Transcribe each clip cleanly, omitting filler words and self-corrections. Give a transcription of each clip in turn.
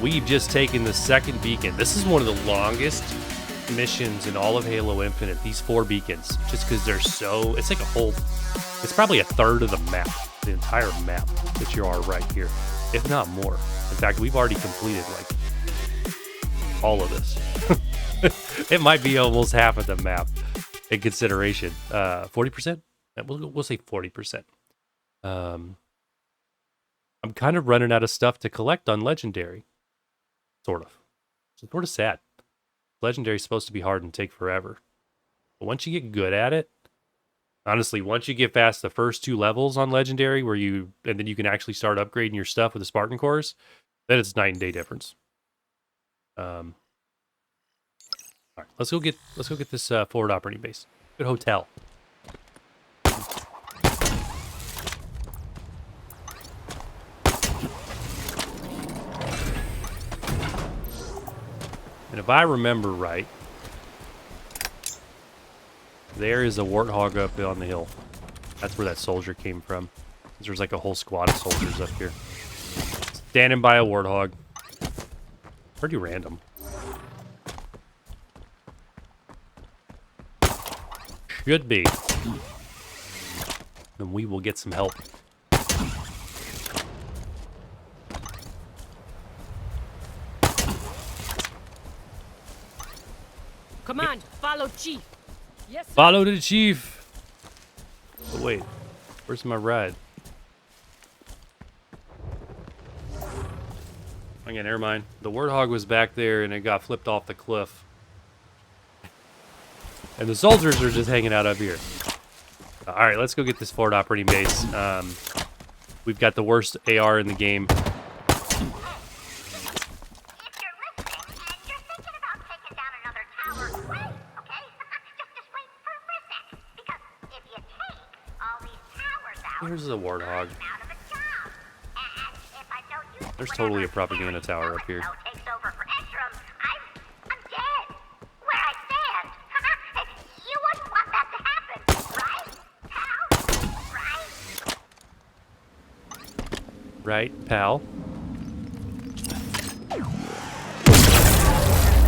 We've just taken the second beacon. This is one of the longest missions in all of Halo Infinite. These 4 beacons, just because they're so... It's like a whole... It's probably a third of the map, the entire map that you are right here, if not more. In fact, we've already completed, like, all of this. It might be almost half of the map in consideration. 40%? We'll say 40%. I'm kind of running out of stuff to collect on Legendary. Sort of. It's sort of sad. Legendary is supposed to be hard and take forever. But once you get good at it, honestly, once you get past the first 2 levels on Legendary, and then you can actually start upgrading your stuff with the Spartan cores, then it's night and day difference. All right, let's go get this forward operating base. Good hotel. And if I remember right, there is a warthog up on the hill. That's where that soldier came from. There's like a whole squad of soldiers up here. Standing by a warthog. Pretty random. Should be. Then we will get some help. Come on, follow Chief. Yes, sir. Follow the chief. Oh, wait, where's my ride? Okay, never mind. The warthog was back there and it got flipped off the cliff. And the soldiers are just hanging out up here. All right, let's go get this forward operating base. We've got the worst AR in the game. Here's the warthog. There's totally a propaganda tower up here. Right, pal?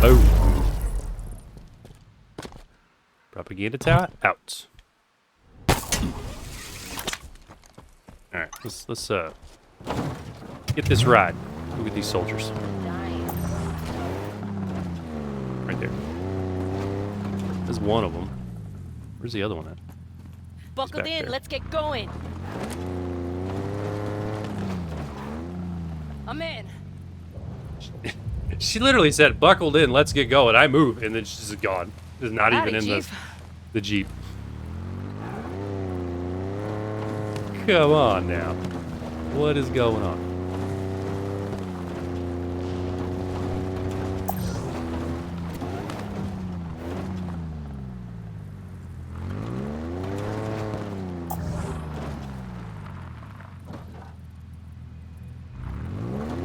Oh. Propaganda tower out. All right, let's get this ride. Look at these soldiers. Right there. There's one of them. Where's the other one at? Buckled in, let's get going. I'm in. She literally said, "Buckled in, let's get going." I move, and then she's just gone. It's not even in Chief. the Jeep. Come on now. What is going on?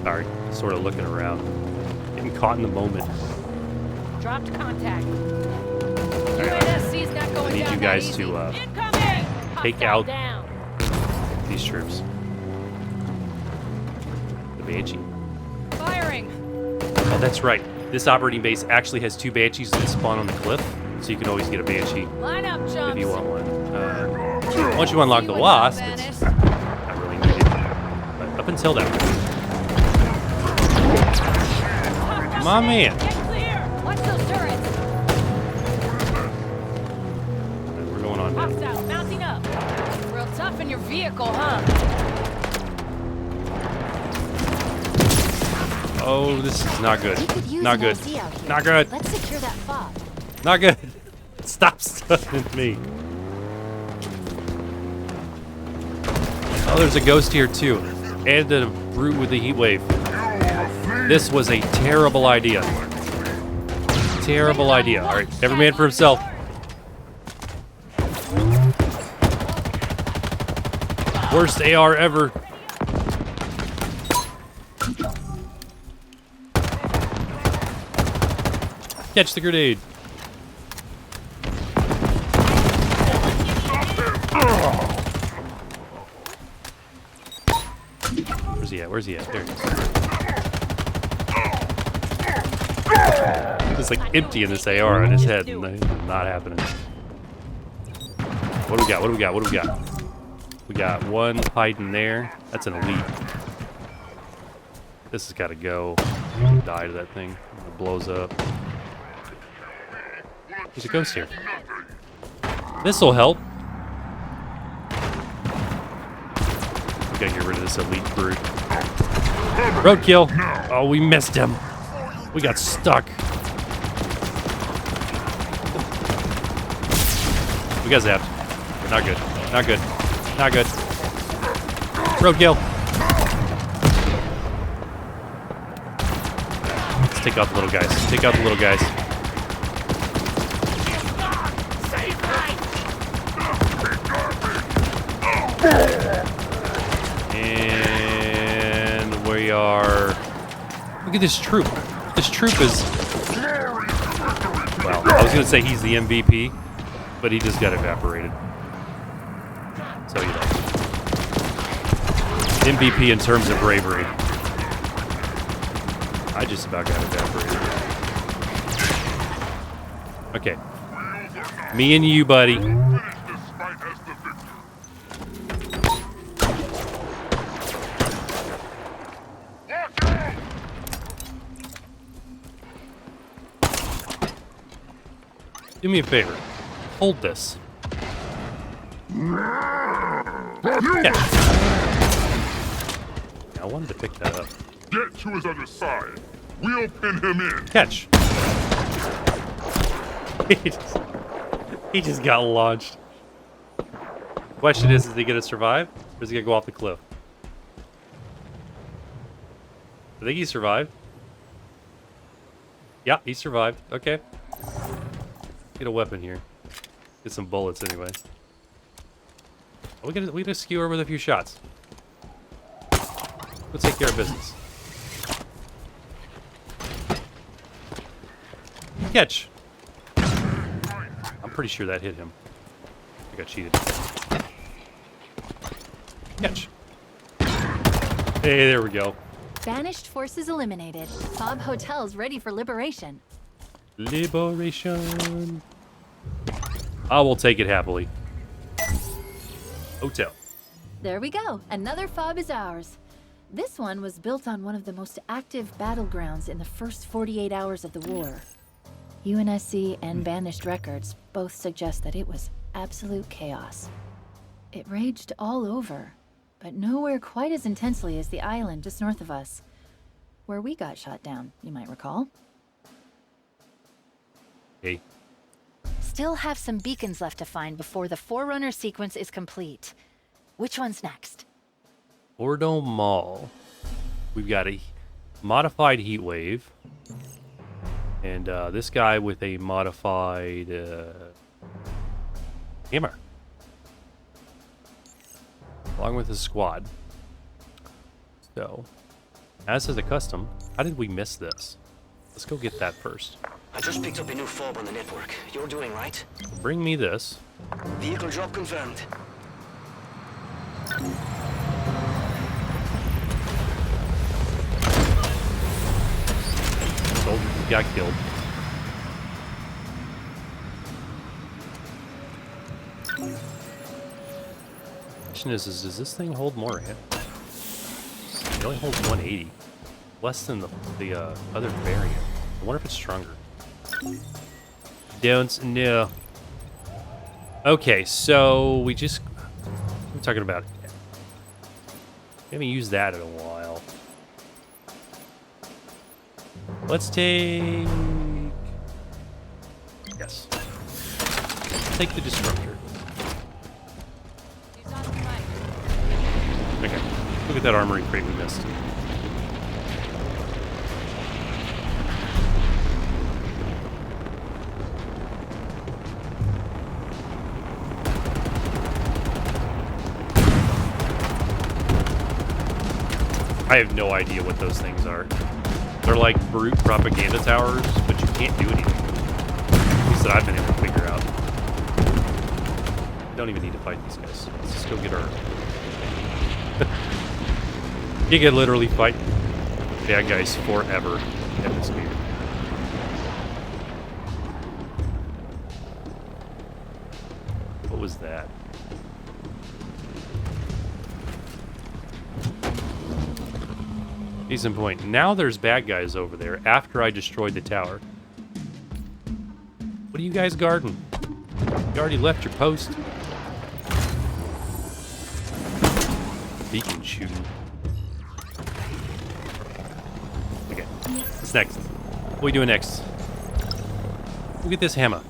Sorry, sort of looking around. Getting caught in the moment. Dropped contact. Right, UNSC's not going I need down you that guys easy. to Incoming! take Hostile out down. these troops. The Banshee. Firing. Oh, that's right. This operating base actually has 2 Banshees that spawn on the cliff, so you can always get a Banshee Line up, jumps. if you want one. Once you unlock the Wasp, it's not really needed. But up until that point. My man. Get clear. Watch those turrets. We're going on down. Hostile, mounting up. Real tough in your vehicle, huh? Oh, this is not good. We could use Not an good. LZ out here. Not good. Let's secure that fob. Not good. Stop stunning me. Oh, there's a ghost here too. And a brute with the heat wave. This was a terrible idea. Terrible idea. All right, every man for himself. Worst AR ever. Catch the grenade. Where's he at? Where's he at? There he is. Just like empty in this AR on his head, and not happening. What do we got? What do we got? What do we got? We got one hiding there. That's an elite. This has got to go. Die to that thing. It blows up. There's a ghost here. This'll help. We gotta get rid of this elite brute. Roadkill. Oh, we missed him. We got stuck. We got zapped. Not good. Not good. Not good. Roadkill. Let's take out the little guys. Take out the little guys. And we are... Look at this troop. This troop is... Well, I was going to say he's the MVP, but he just got evaporated. So, you know. MVP in terms of bravery. I just about got evaporated. Okay. Me and you, buddy. Do me a favor. Hold this. Yeah. I wanted to pick that up. Get to his other side. We'll pin him in. Catch. He just got launched. Question is he gonna survive? Or is he gonna go off the cliff? I think he survived. Yeah, he survived. Okay. Get a weapon here. Get some bullets anyway. We gonna skewer with a few shots. We'll take care of business. Catch. I'm pretty sure that hit him. I got cheated. Catch. Hey, there we go. Banished forces eliminated. Fob hotels ready for liberation. Liberation. I will take it happily. Hotel. There we go. Another fob is ours. This one was built on one of the most active battlegrounds in the first 48 hours of the war. UNSC and Banished records both suggest that it was absolute chaos. It raged all over, but nowhere quite as intensely as the island just north of us, where we got shot down, you might recall. Hey. Still have some beacons left to find before the Forerunner sequence is complete. Which one's next? Ordo Mall. We've got a modified heat wave. And this guy with a modified hammer. Along with his squad. So, as is a custom, how did we miss this? Let's go get that first. I just picked up a new fob on the network. You're doing right? Bring me this. Vehicle drop confirmed. Soldier got killed. Question is does this thing hold more hit? It only holds 180. Less than the other variant. I wonder if it's stronger. Don't know. Okay, so we just... What are we talking about? We haven't used that in a while. Let's take... Yes. Take the disruptor. Okay. Look at that armory crate we missed. I have no idea what those things are. They're like brute propaganda towers, but you can't do anything. At least that I've been able to figure out. We don't even need to fight these guys. Let's just go get our... You can literally fight bad guys forever in this game. was that? Decent point. Now there's bad guys over there after I destroyed the tower. What are you guys guarding? You already left your post. Beacon shooting. Okay. What's next? What are we doing next? Look at this hammer.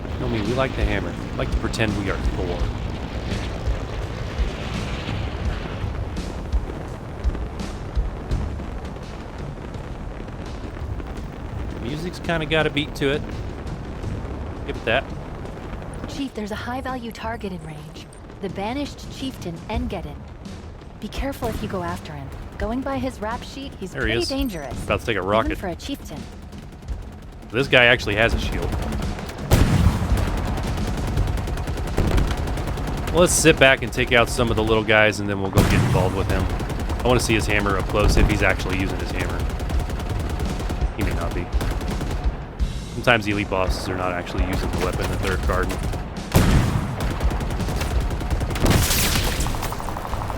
You know me, we like the hammer. We like to pretend we are Thor. Music's kind of got a beat to it. Give it that. Chief, there's a high-value target in range. The banished chieftain Geddon. Be careful if you go after him. Going by his rap sheet, he's There he pretty is. dangerous. About to take a Even rocket. for a chieftain. This guy actually has a shield. Well, let's sit back and take out some of the little guys, and then we'll go get involved with him. I want to see his hammer up close if he's actually using his hammer. He may not be. Sometimes the elite bosses are not actually using the weapon that they're guarding.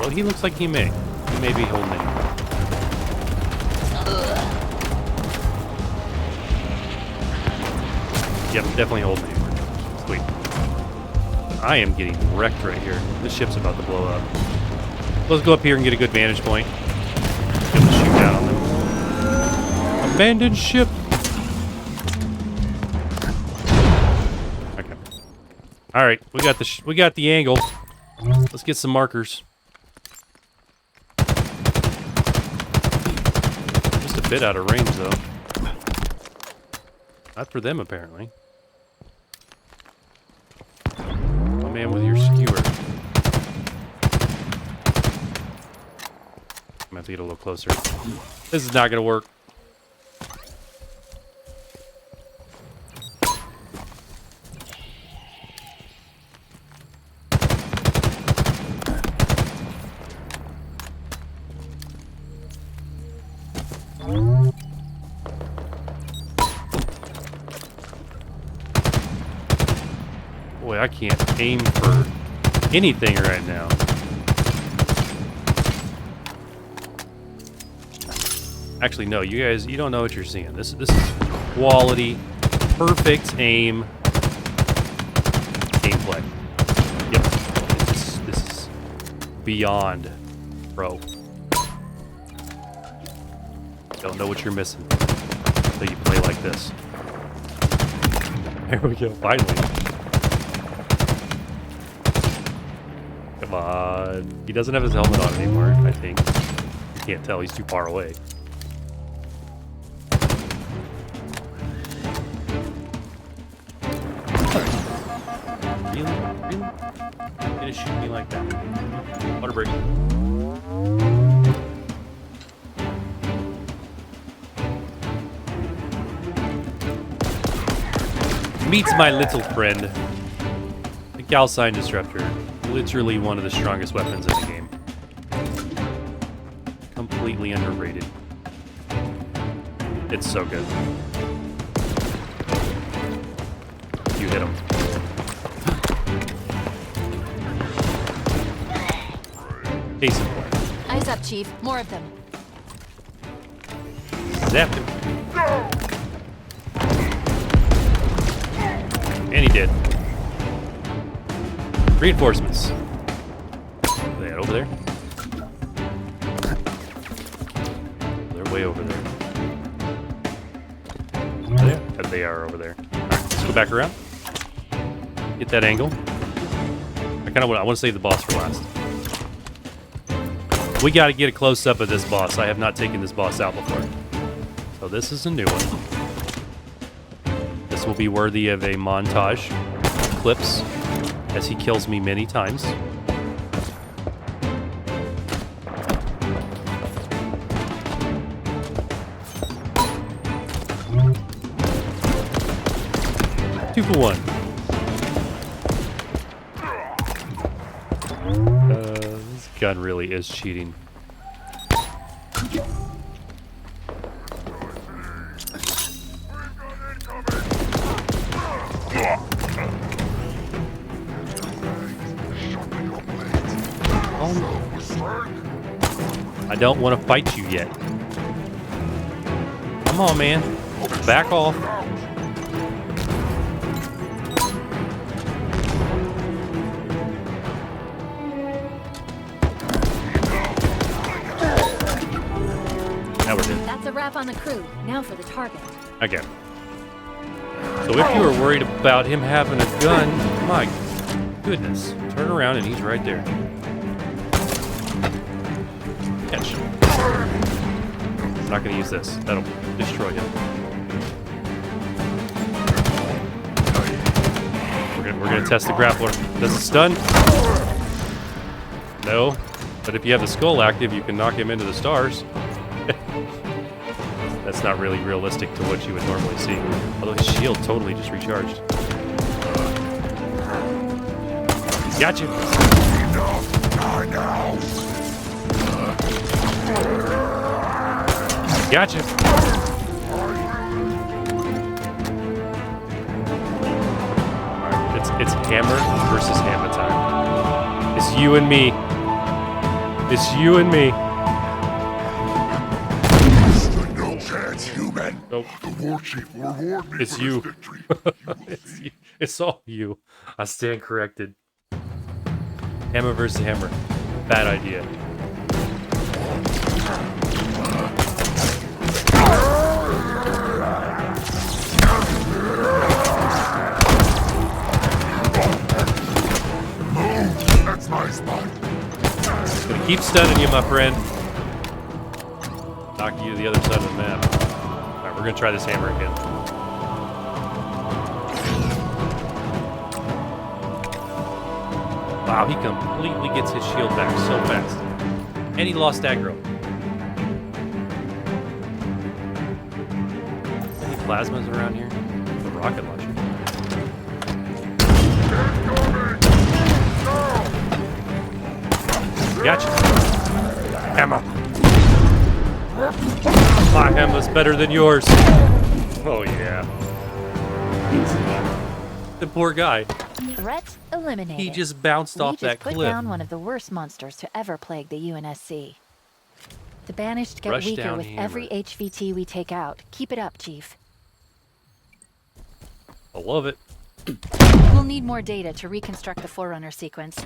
Well, he looks like he may. He may be holding it. Yep, definitely holding it. Sweet. I am getting wrecked right here. This ship's about to blow up. Let's go up here and get a good vantage point. Get to shoot down on them. Abandoned ship. Okay. All right, we got the angle. Let's get some markers. Just a bit out of range, though. Not for them, apparently. Oh, man, with your skewer. I'm gonna have to get a little closer. This is not gonna work. Boy, I can't aim for anything right now. Actually, no, you guys, you don't know what you're seeing. This is quality, perfect aim gameplay. Yep, this is beyond pro. Don't know what you're missing until you play like this. There we go, finally. Come on. He doesn't have his helmet on anymore, I think. You can't tell, he's too far away. Really? Really? You're gonna shoot me like that? Water break. Meets my little friend. The Calcine Disruptor. Literally one of the strongest weapons in the game. Completely underrated. It's so good. You hit him. Case in point. Eyes up, Chief. More of them. Zapped him. And he did. Reinforcements. Are they over there? They're way over there. There? They are over there. Alright, let's go back around. Get that angle. I want to save the boss for last. We got to get a close-up of this boss. I have not taken this boss out before. So this is a new one. This will be worthy of a montage of clips as he kills me many times. Two for one. This gun really is cheating. I don't want to fight you yet. Come on, man. Back off. Now we're good. That's a wrap on the crew. Now for the target. Okay. So if you were worried about him having a gun, my goodness. Turn around and he's right there. Catch. I'm not going to use this. That'll destroy him. We're gonna test the grappler. Does it stun? No. But if you have the skull active, you can knock him into the stars. That's not really realistic to what you would normally see. Although his shield totally just recharged. He's got you. Gotcha. It's hammer versus hammer time. It's you and me. It's you and me. No chance, human. Nope. The war chief will reward me It's for you. this victory. It's you. It's all you. I stand corrected. Hammer versus hammer. Bad idea. That's my spot. Gonna keep stunning you, my friend. Knock you to the other side of the map. Alright, we're gonna try this hammer again. Wow, he completely gets his shield back so fast. And he lost aggro. Any plasmas around here? The rocket launcher. Gotcha. Hammer. My hammer's better than yours. Oh, yeah. The poor guy. Threat eliminated. He just bounced off that put cliff. down one of the worst monsters to ever plague the UNSC. The Banished get Rush weaker down with every hammer. HVT we take out. Keep it up, Chief. I love it. We'll need more data to reconstruct the Forerunner sequence.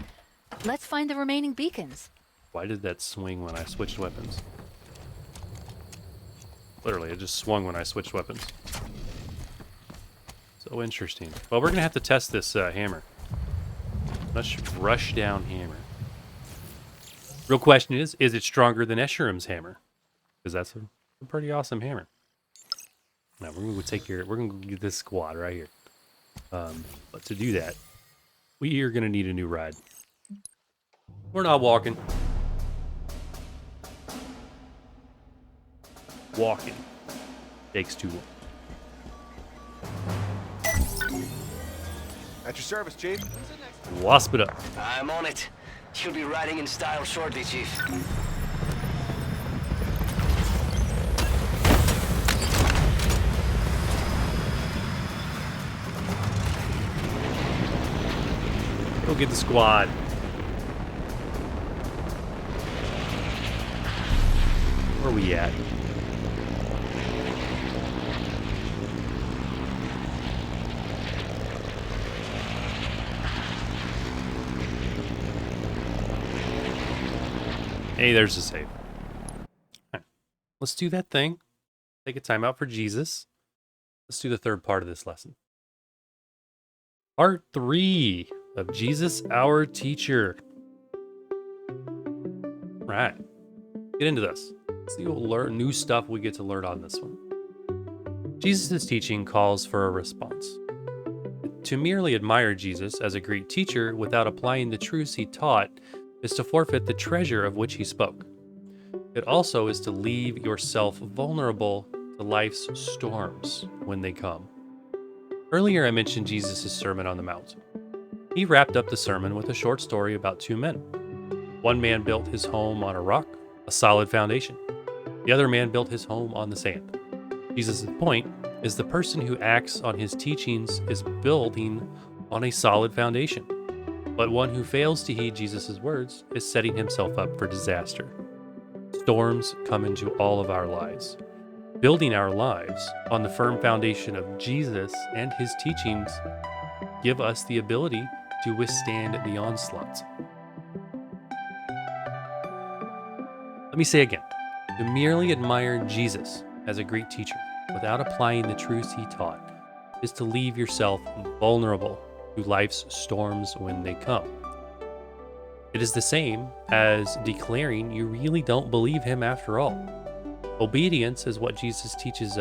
Let's find the remaining beacons. Why did that swing when I switched weapons? Literally, it just swung when I switched weapons. So interesting. Well, we're going to have to test this hammer. Let's rush down hammer. Real question is it stronger than Escherum's hammer? Because that's a pretty awesome hammer. Now, we're going to get this squad right here. But to do that, we are going to need a new ride. We're not walking. Walking takes too long. At your service, Chief. Wasp it up. I'm on it. You'll be riding in style shortly, Chief. Go get the squad. Where are we at? Hey, there's a save. Right. Let's do that thing. Take a time out for Jesus. Let's do the third part of this lesson. Part 3 of Jesus, our teacher. Right. Get into this. Let's see what new stuff we get to learn on this one. Jesus' teaching calls for a response. To merely admire Jesus as a great teacher without applying the truths he taught is to forfeit the treasure of which he spoke. It also is to leave yourself vulnerable to life's storms when they come. Earlier I mentioned Jesus' Sermon on the Mount. He wrapped up the sermon with a short story about two men. One man built his home on a rock, a solid foundation. The other man built his home on the sand. Jesus' point is the person who acts on his teachings is building on a solid foundation. But one who fails to heed Jesus' words is setting himself up for disaster. Storms come into all of our lives. Building our lives on the firm foundation of Jesus and his teachings give us the ability to withstand the onslaughts. Let me say again, to merely admire Jesus as a great teacher without applying the truths he taught is to leave yourself vulnerable to life's storms when they come. It is the same as declaring you really don't believe him after all. Obedience is what Jesus teaches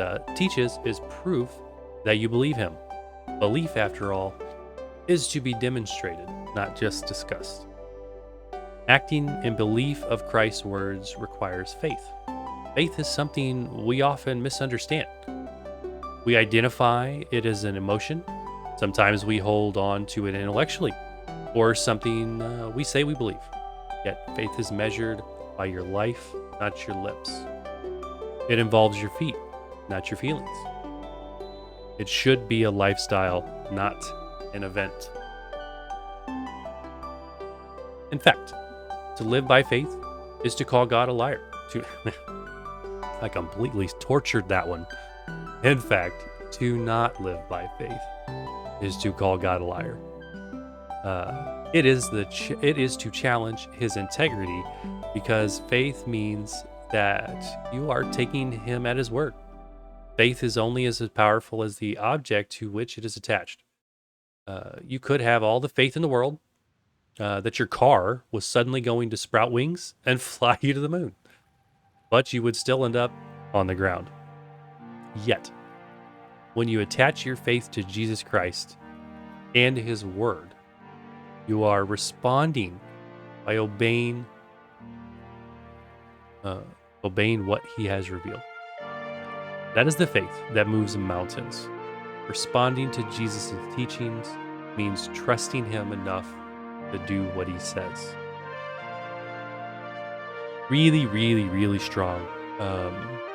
is proof that you believe him. Belief, after all, is to be demonstrated, not just discussed. Acting in belief of Christ's words requires faith. Faith is something we often misunderstand. We identify it as an emotion. Sometimes we hold on to it intellectually, or something we say we believe. Yet faith is measured by your life, not your lips. It involves your feet, not your feelings. It should be a lifestyle, not an event. In fact, to live by faith is to call God a liar. I completely tortured that one. In fact, to not live by faith is to call God a liar. It is to challenge his integrity, because faith means that you are taking him at his word. Faith is only as powerful as the object to which it is attached. You could have all the faith in the world that your car was suddenly going to sprout wings and fly you to the moon, but you would still end up on the ground. Yet, when you attach your faith to Jesus Christ and his word, you are responding by obeying what he has revealed. That is the faith that moves mountains. Responding to Jesus' teachings means trusting him enough to do what he says. Really, really, really strong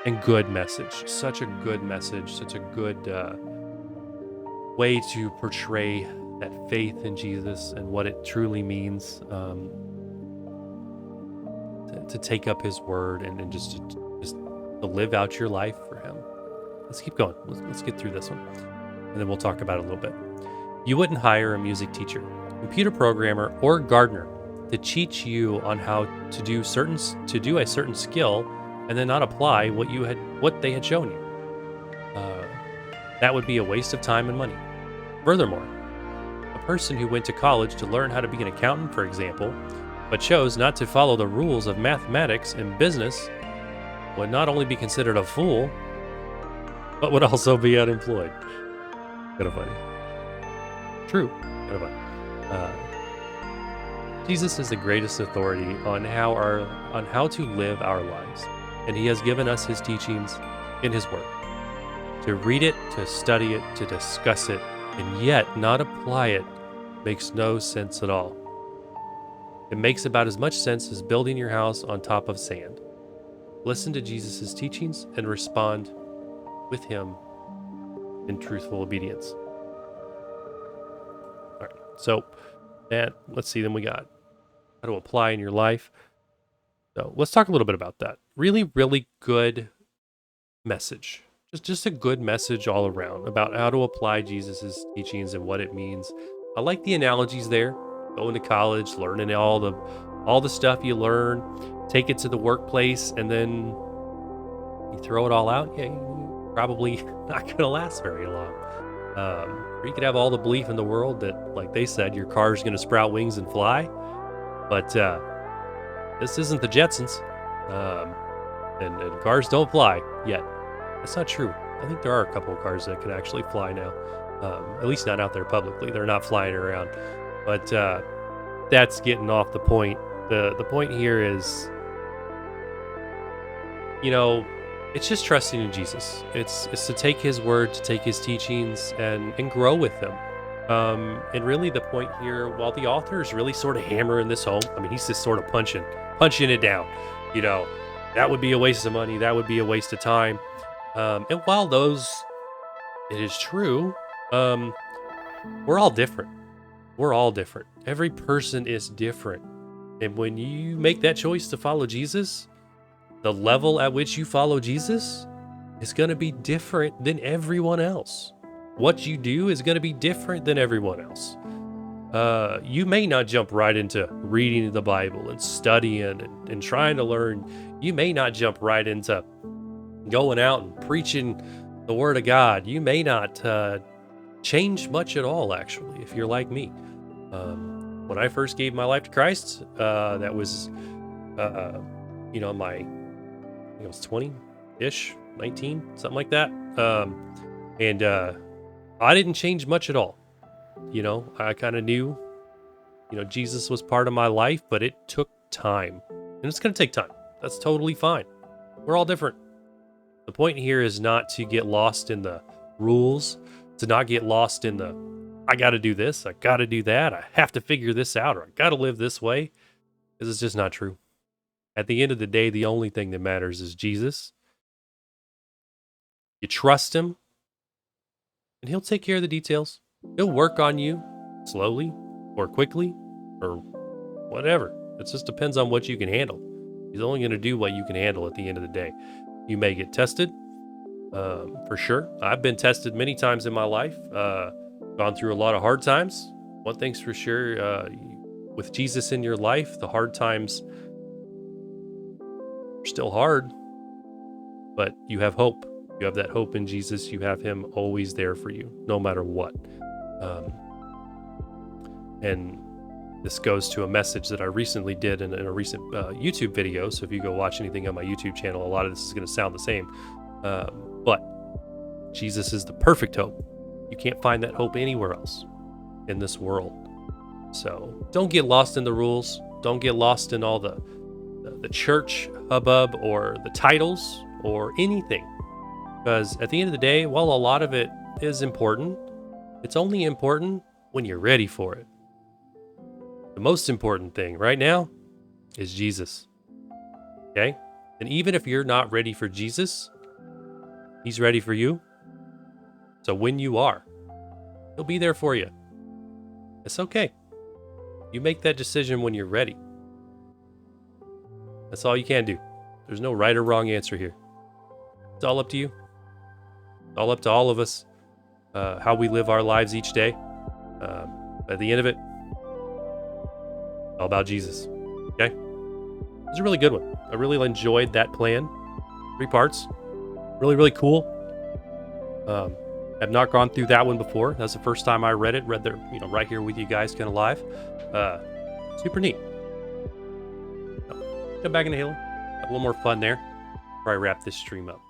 and good message. Such a good message. Such a good way to portray that faith in Jesus and what it truly means to take up his word and just to live out your life for him. Let's keep going. Let's get through this one, and then we'll talk about it a little bit. You wouldn't hire a music teacher, computer programmer, or gardener to teach you on how to do a certain skill and then not apply what they had shown you. That would be a waste of time and money. Furthermore, a person who went to college to learn how to be an accountant, for example, but chose not to follow the rules of mathematics and business would not only be considered a fool, but would also be unemployed. Kind of funny. True. Kind of funny. Jesus is the greatest authority on how to live our lives, and he has given us his teachings in his word. To read it, to study it, to discuss it, and yet not apply it makes no sense at all. It makes about as much sense as building your house on top of sand. Listen to Jesus' teachings and respond with him in truthful obedience. All right, so let's see, then we got how to apply in your life. So let's talk a little bit about that. Really, really good message. Just a good message all around about how to apply Jesus' teachings and what it means. I like the analogies there. Going to college, learning all the stuff you learn, take it to the workplace, and then you throw it all out. Yeah, you're probably not going to last very long. Or you could have all the belief in the world that, like they said, your car is going to sprout wings and fly. But this isn't the Jetsons, and cars don't fly yet. That's not true. I think there are a couple of cars that can actually fly now, at least not out there publicly. They're not flying around. But that's getting off the point. The point here is, it's just trusting in Jesus. It's to take his word, to take his teachings, and grow with them. And really the point here, while the author is really sort of hammering this home, I mean, he's just sort of punching it down. That would be a waste of money. That would be a waste of time. And while it is true, we're all different. We're all different. Every person is different. And when you make that choice to follow Jesus, the level at which you follow Jesus is going to be different than everyone else. What you do is going to be different than everyone else. You may not jump right into reading the Bible and studying and trying to learn. You may not jump right into going out and preaching the Word of God. You may not change much at all, actually, if you're like me. When I first gave my life to Christ, that was, my, I was 20-ish, 19, something like that. And I didn't change much at all. I kind of knew, Jesus was part of my life, but it took time. And it's going to take time. That's totally fine. We're all different. The point here is not to get lost in the rules, to not get lost in the, I got to do this, I got to do that, I have to figure this out, or I got to live this way, because it's just not true. At the end of the day, the only thing that matters is Jesus. You trust him, and he'll take care of the details. He'll work on you slowly or quickly or whatever. It just depends on what you can handle. He's only going to do what you can handle at the end of the day. You may get tested, for sure. I've been tested many times in my life, gone through a lot of hard times. One thing's for sure, with Jesus in your life, the hard times are still hard, but you have hope. You have that hope in Jesus. You have him always there for you, no matter what. And this goes to a message that I recently did in a recent YouTube video. So if you go watch anything on my YouTube channel, a lot of this is going to sound the same. But Jesus is the perfect hope. You can't find that hope anywhere else in this world. So don't get lost in the rules. Don't get lost in all the church hubbub or the titles or anything. Because at the end of the day, while a lot of it is important, it's only important when you're ready for it. The most important thing right now is Jesus. Okay? And even if you're not ready for Jesus, he's ready for you. So when you are, he'll be there for you. It's okay. You make that decision when you're ready. That's all you can do. There's no right or wrong answer here. It's all up to you. It's all up to all of us, how we live our lives each day. At the end of it, all about Jesus. Okay? It was a really good one. I really enjoyed that plan. 3 parts. Really, really cool. I've not gone through that one before. That's the first time I read there, right here with you guys, kind of live. Super neat. Come back into Halo. Have a little more fun there before I wrap this stream up.